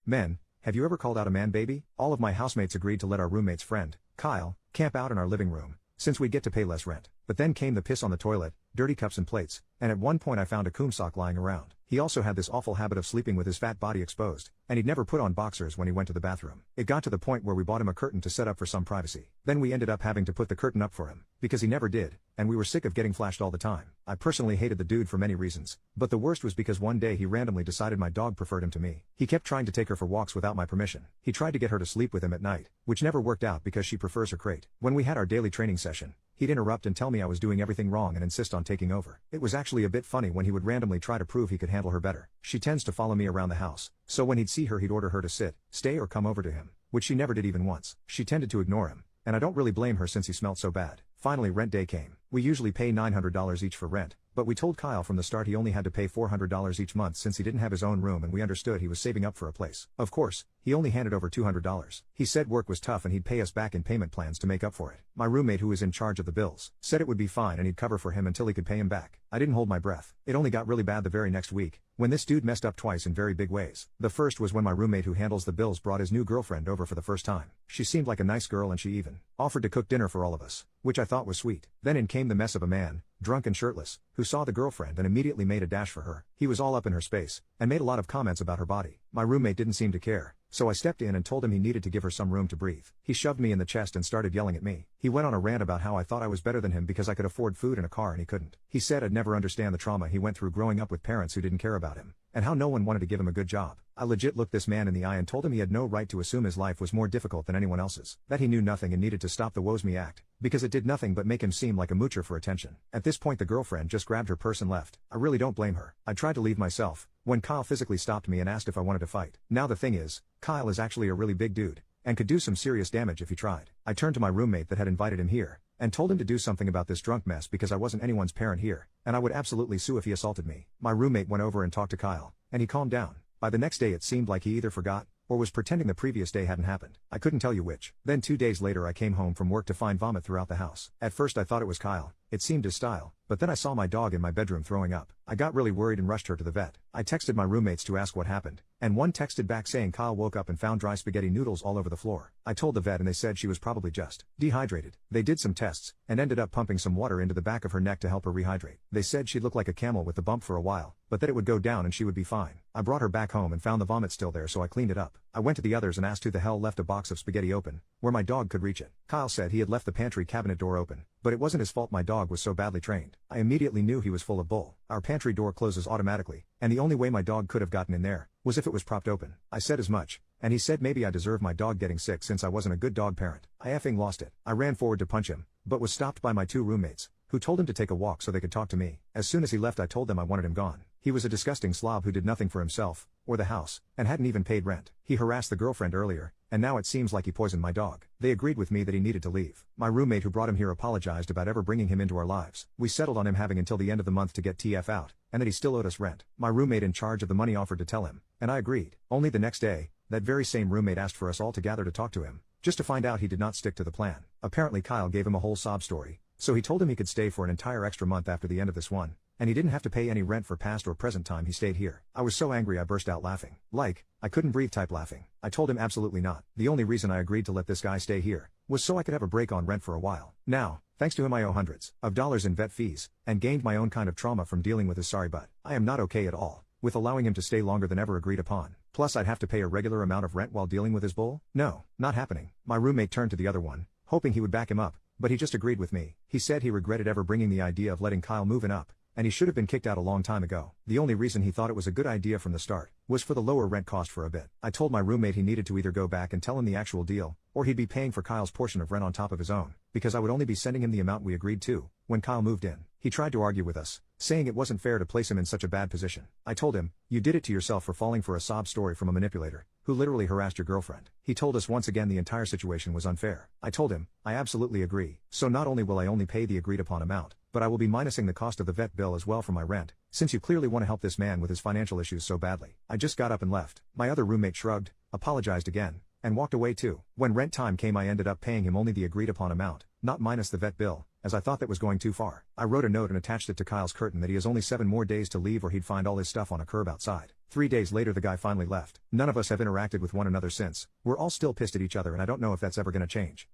Men, have you ever called out a man baby? All of my housemates agreed to let our roommate's friend, Kyle, camp out in our living room, since we'd get to pay less rent. But then came the piss on the toilet, dirty cups and plates, and at one point I found a coom sock lying around. He also had this awful habit of sleeping with his fat body exposed, and he'd never put on boxers when he went to the bathroom. It got to the point where we bought him a curtain to set up for some privacy. Then we ended up having to put the curtain up for him, because he never did, and we were sick of getting flashed all the time. I personally hated the dude for many reasons, but the worst was because one day he randomly decided my dog preferred him to me. He kept trying to take her for walks without my permission. He tried to get her to sleep with him at night, which never worked out because she prefers her crate. When we had our daily training session, he'd interrupt and tell me I was doing everything wrong and insist on taking over. It was actually a bit funny when he would randomly try to prove he could handle her better. She tends to follow me around the house, so when he'd see her he'd order her to sit, stay or come over to him, which she never did even once. She tended to ignore him, and I don't really blame her since he smelt so bad. Finally rent day came. We usually pay $900 each for rent, but we told Kyle from the start he only had to pay $400 each month since he didn't have his own room and we understood he was saving up for a place. Of course, he only handed over $200. He said work was tough and he'd pay us back in payment plans to make up for it. My roommate who was in charge of the bills said it would be fine and he'd cover for him until he could pay him back. I didn't hold my breath. It only got really bad the very next week, when this dude messed up twice in very big ways. The first was when my roommate who handles the bills brought his new girlfriend over for the first time. She seemed like a nice girl and she even offered to cook dinner for all of us, which I thought was sweet. Then in came the mess of a man, drunk and shirtless, who saw the girlfriend and immediately made a dash for her. He was all up in her space, and made a lot of comments about her body. My roommate didn't seem to care, so I stepped in and told him he needed to give her some room to breathe. He shoved me in the chest and started yelling at me. He went on a rant about how I thought I was better than him because I could afford food and a car and he couldn't. He said I'd never understand the trauma he went through growing up with parents who didn't care about him, and how no one wanted to give him a good job. I legit looked this man in the eye and told him he had no right to assume his life was more difficult than anyone else's, that he knew nothing and needed to stop the woes me act, because it did nothing but make him seem like a moocher for attention. At this point the girlfriend just grabbed her purse and left. I really don't blame her. I tried to leave myself, when Kyle physically stopped me and asked if I wanted to fight. Now the thing is, Kyle is actually a really big dude, and could do some serious damage if he tried. I turned to my roommate that had invited him here, and told him to do something about this drunk mess because I wasn't anyone's parent here, and I would absolutely sue if he assaulted me. My roommate went over and talked to Kyle, and he calmed down. By the next day it seemed like he either forgot, or was pretending the previous day hadn't happened. I couldn't tell you which. Then 2 days later I came home from work to find vomit throughout the house. At first I thought it was Kyle. It seemed his style, but then I saw my dog in my bedroom throwing up. I got really worried and rushed her to the vet. I texted my roommates to ask what happened, and one texted back saying Kyle woke up and found dry spaghetti noodles all over the floor. I told the vet and they said she was probably just dehydrated. They did some tests, and ended up pumping some water into the back of her neck to help her rehydrate. They said she'd look like a camel with the bump for a while, but that it would go down and she would be fine. I brought her back home and found the vomit still there, so I cleaned it up. I went to the others and asked who the hell left a box of spaghetti open, where my dog could reach it. Kyle said he had left the pantry cabinet door open, but it wasn't his fault, my dog was so badly trained. I immediately knew he was full of bull. Our pantry door closes automatically, and the only way my dog could have gotten in there was if it was propped open. I said as much, and he said maybe I deserve my dog getting sick since I wasn't a good dog parent. I effing lost it. I ran forward to punch him, but was stopped by my 2 roommates, who told him to take a walk so they could talk to me. As soon as he left I told them I wanted him gone. He was a disgusting slob who did nothing for himself, or the house, and hadn't even paid rent. He harassed the girlfriend earlier, and now it seems like he poisoned my dog. They agreed with me that he needed to leave. My roommate who brought him here apologized about ever bringing him into our lives. We settled on him having until the end of the month to get TF out, and that he still owed us rent. My roommate in charge of the money offered to tell him, and I agreed. Only the next day, that very same roommate asked for us all to gather to talk to him, just to find out he did not stick to the plan. Apparently Kyle gave him a whole sob story, so he told him he could stay for an entire extra month after the end of this one, and he didn't have to pay any rent for past or present time he stayed here. I was so angry I burst out laughing. Like, I couldn't breathe type laughing. I told him absolutely not. The only reason I agreed to let this guy stay here was so I could have a break on rent for a while. Now, thanks to him I owe hundreds of dollars in vet fees, and gained my own kind of trauma from dealing with his sorry butt. I am not okay at all with allowing him to stay longer than ever agreed upon. Plus I'd have to pay a regular amount of rent while dealing with his bull? No, not happening. My roommate turned to the other one, hoping he would back him up, but he just agreed with me. He said he regretted ever bringing the idea of letting Kyle move in up, and he should have been kicked out a long time ago. The only reason he thought it was a good idea from the start was for the lower rent cost for a bit. I told my roommate he needed to either go back and tell him the actual deal, or he'd be paying for Kyle's portion of rent on top of his own, because I would only be sending him the amount we agreed to when Kyle moved in. He tried to argue with us, saying it wasn't fair to place him in such a bad position. I told him, you did it to yourself for falling for a sob story from a manipulator who literally harassed your girlfriend. He told us once again the entire situation was unfair. I told him, I absolutely agree. So not only will I only pay the agreed upon amount, but I will be minusing the cost of the vet bill as well from my rent, since you clearly want to help this man with his financial issues so badly. I just got up and left. My other roommate shrugged, apologized again, and walked away too. When rent time came I ended up paying him only the agreed upon amount, not minus the vet bill, as I thought that was going too far. I wrote a note and attached it to Kyle's curtain that he has only 7 more days to leave or he'd find all his stuff on a curb outside. 3 days later the guy finally left. None of us have interacted with one another since. We're all still pissed at each other and I don't know if that's ever gonna change.